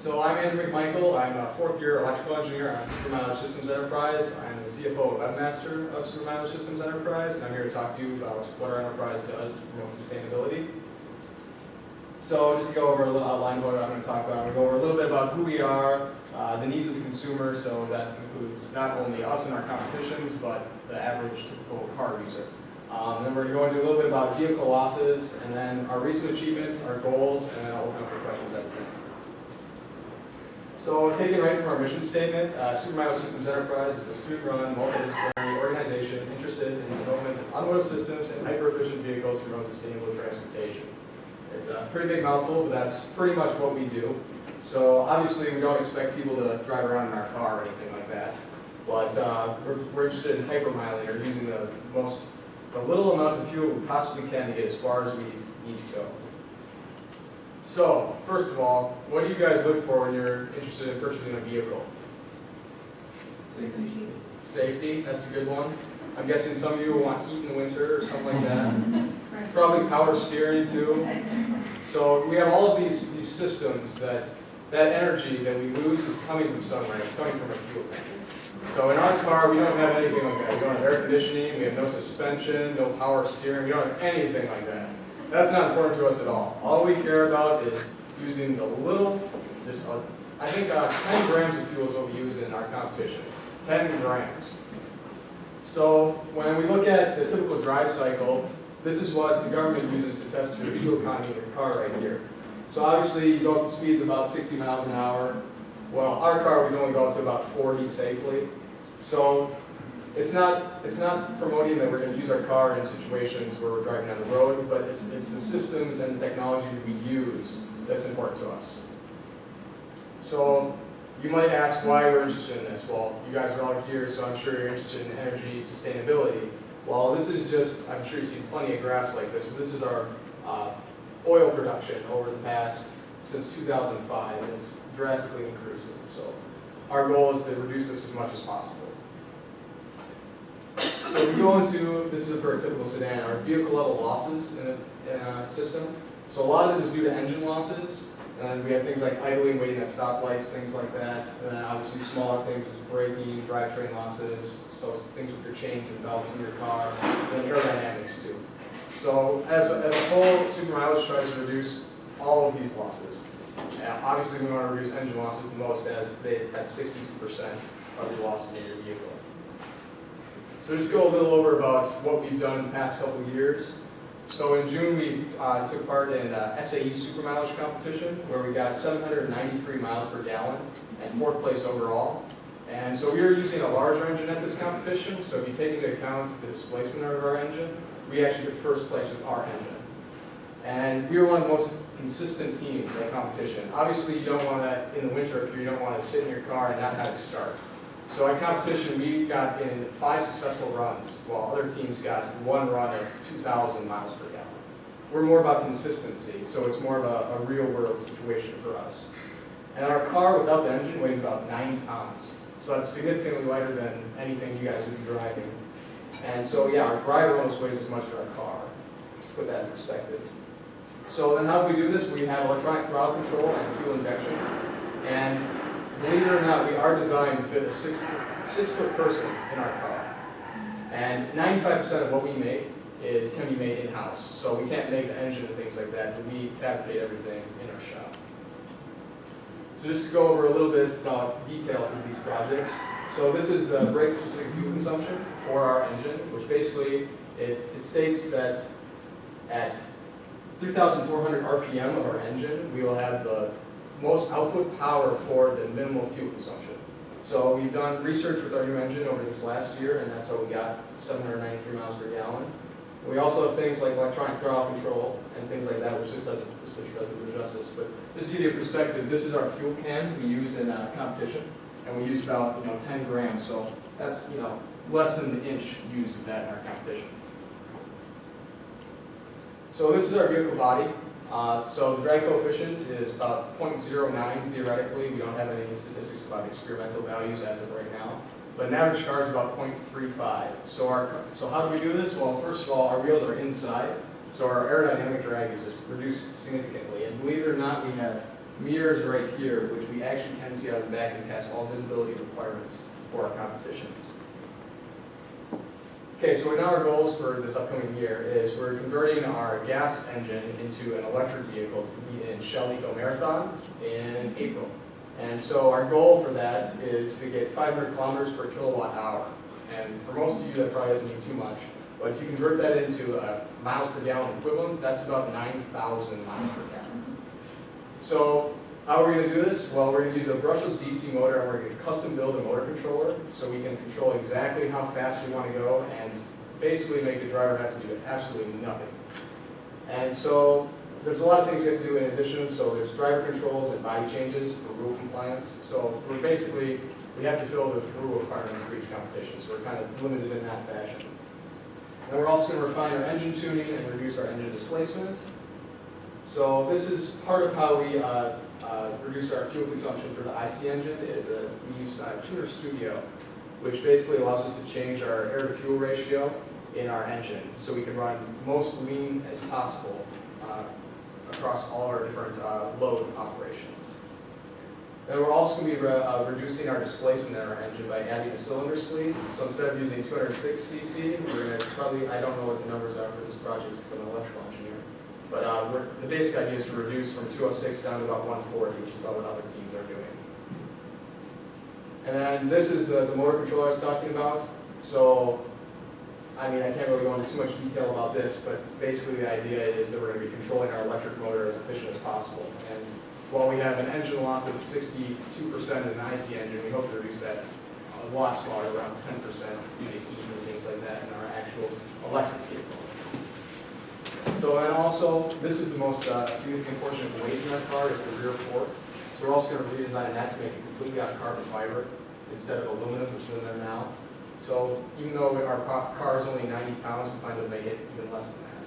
So I'm Andrew McMichael. I'm a fourth-year electrical engineer at Supermileage Systems Enterprise. I'm the CFO and webmaster of Supermileage Systems Enterprise, and I'm here to talk to you about what our enterprise does to promote sustainability. So just to go over a little outline of what I'm going to talk about, I'm going to go over a little bit about who we are, the needs of the consumer, so that includes not only us and our competitions, but the average typical car user. Then we're going to do a little bit about vehicle losses, and then our recent achievements, our goals, and then I'll open up for questions at the end. So taking right from our mission statement, Supermileage Systems Enterprise is a student-run, multidisciplinary organization interested in the development of automotive systems and hyper-efficient vehicles to promote sustainable transportation. It's a pretty big mouthful, but that's pretty much what we do. So obviously we don't expect people to drive around in our car or anything like that, but we're interested in hypermiling, or using the little amount of fuel we possibly can to get as far as we need to go. So, first of all, what do you guys look for when you're interested in purchasing a vehicle? Safety. Safety, that's a good one. I'm guessing some of you will want heat in the winter or something like that. Probably power steering too. So we have all of these systems that energy that we lose is coming from somewhere. It's coming from a fuel tank. So in our car, we don't have anything like that. We don't have air conditioning, we have no suspension, no power steering, we don't have anything like that. That's not important to us at all. All we care about is using the little, I think 10 grams of fuel is what we use in our competition. 10 grams. So when we look at the typical drive cycle, this is what the government uses to test your fuel economy in your car right here. So obviously you go up to speeds about 60 miles an hour. Well, our car, we can only go up to about 40 safely. So it's not promoting that we're going to use our car in situations where we're driving down the road, but it's the systems and technology we use that's important to us. So you might ask why we're interested in this. Well, you guys are all here, so I'm sure you're interested in energy sustainability. Well, this is just, I'm sure you've seen plenty of graphs like this, but this is our oil production over the past, since 2005, and it's drastically increasing. So our goal is to reduce this as much as possible. So we go into, this is for a typical sedan, our vehicle level losses in a system. So a lot of it is due to engine losses, and we have things like idling, waiting at stoplights, things like that. And then obviously smaller things as braking, drivetrain losses, so things with your chains and belts in your car, and aerodynamics too. So as a whole, Supermileage tries to reduce all of these losses. Obviously we want to reduce engine losses the most, as that's 62% of your losses in your vehicle. So just go a little over about what we've done in the past couple of years. So in June, we took part in SAE Supermileage competition, where we got 793 miles per gallon and 4th place overall. And so we were using a larger engine at this competition, so if you take into account the displacement of our engine, we actually took 1st place with our engine. And we were one of the most consistent teams at competition. Obviously, you don't want to, in the winter, you don't want to sit in your car and not have it start. So at competition, we got in 5 successful runs, while other teams got 1 run of 2,000 miles per gallon. We're more about consistency, so it's more of a real-world situation for us. And our car without the engine weighs about 90 pounds. So that's significantly lighter than anything you guys would be driving. And so yeah, our driver almost weighs as much as our car, to put that in perspective. So then how do we do this? We have electronic throttle control and fuel injection. And believe it or not, we are designed to fit a 6-foot person in our car. And 95% of what we make can be made in-house. So we can't make the engine and things like that, but we fabricate everything in our shop. So just to go over a little bit about details of these projects. So this is the brake-specific fuel consumption for our engine, which basically it states that at 3,400 RPM of our engine, we will have the most output power for the minimal fuel consumption. So we've done research with our new engine over this last year, and that's how we got 793 miles per gallon. We also have things like electronic throttle control and things like that, which this picture doesn't do justice. But just to give you a perspective, this is our fuel can we use in competition, and we use about 10 grams. So that's less than the inch used of that in our competition. So this is our vehicle body. So the drag coefficient is about 0.09 theoretically. We don't have any statistics about experimental values as of right now. But an average car is about 0.35. So how do we do this? Well, first of all, our wheels are inside. So our aerodynamic drag is just reduced significantly. And believe it or not, we have mirrors right here, which we actually can see out of the back and pass all visibility requirements for our competitions. Okay, so now our goals for this upcoming year is we're converting our gas engine into an electric vehicle to compete in Shell Eco Marathon in April. And so our goal for that is to get 500 kilometers per kilowatt hour. And for most of you, that probably doesn't mean too much. But if you convert that into miles per gallon equivalent, that's about 9,000 miles per gallon. So how are we going to do this? Well, we're going to use a brushless DC motor, and we're going to custom build a motor controller so we can control exactly how fast we want to go and basically make the driver have to do absolutely nothing. And so there's a lot of things we have to do in addition. So there's driver controls and body changes for rule compliance. So we have to fill the rule requirements for each competition. So we're kind of limited in that fashion. And we're also going to refine our engine tuning and reduce our engine displacement. So this is part of how we reduce our fuel consumption for the IC engine. We use Tuner Studio, which basically allows us to change our air-to-fuel ratio in our engine so we can run most lean as possible across all our different load operations. And we're also going to be reducing our displacement in our engine by adding a cylinder sleeve. So instead of using 206 cc, we're going to probably, I don't know what the numbers are for this project because I'm an electrical engineer, but the basic idea is to reduce from 206 down to about 140, which is about what other teams are doing. And then this is the motor controller I was talking about. So, I mean, I can't really go into too much detail about this, but basically the idea is that we're going to be controlling our electric motor as efficient as possible. And while we have an engine loss of 62% in an IC engine, we hope to reduce that a lot smaller, around 10% due to heat and things like that in our actual electric vehicle. So, and also, this is the most significant portion of weight in our car, is the rear fork. So we're also going to redesign that to make it completely out of carbon fiber instead of aluminum, which is in there now. So even though our car is only 90 pounds, we plan to make it even less than that.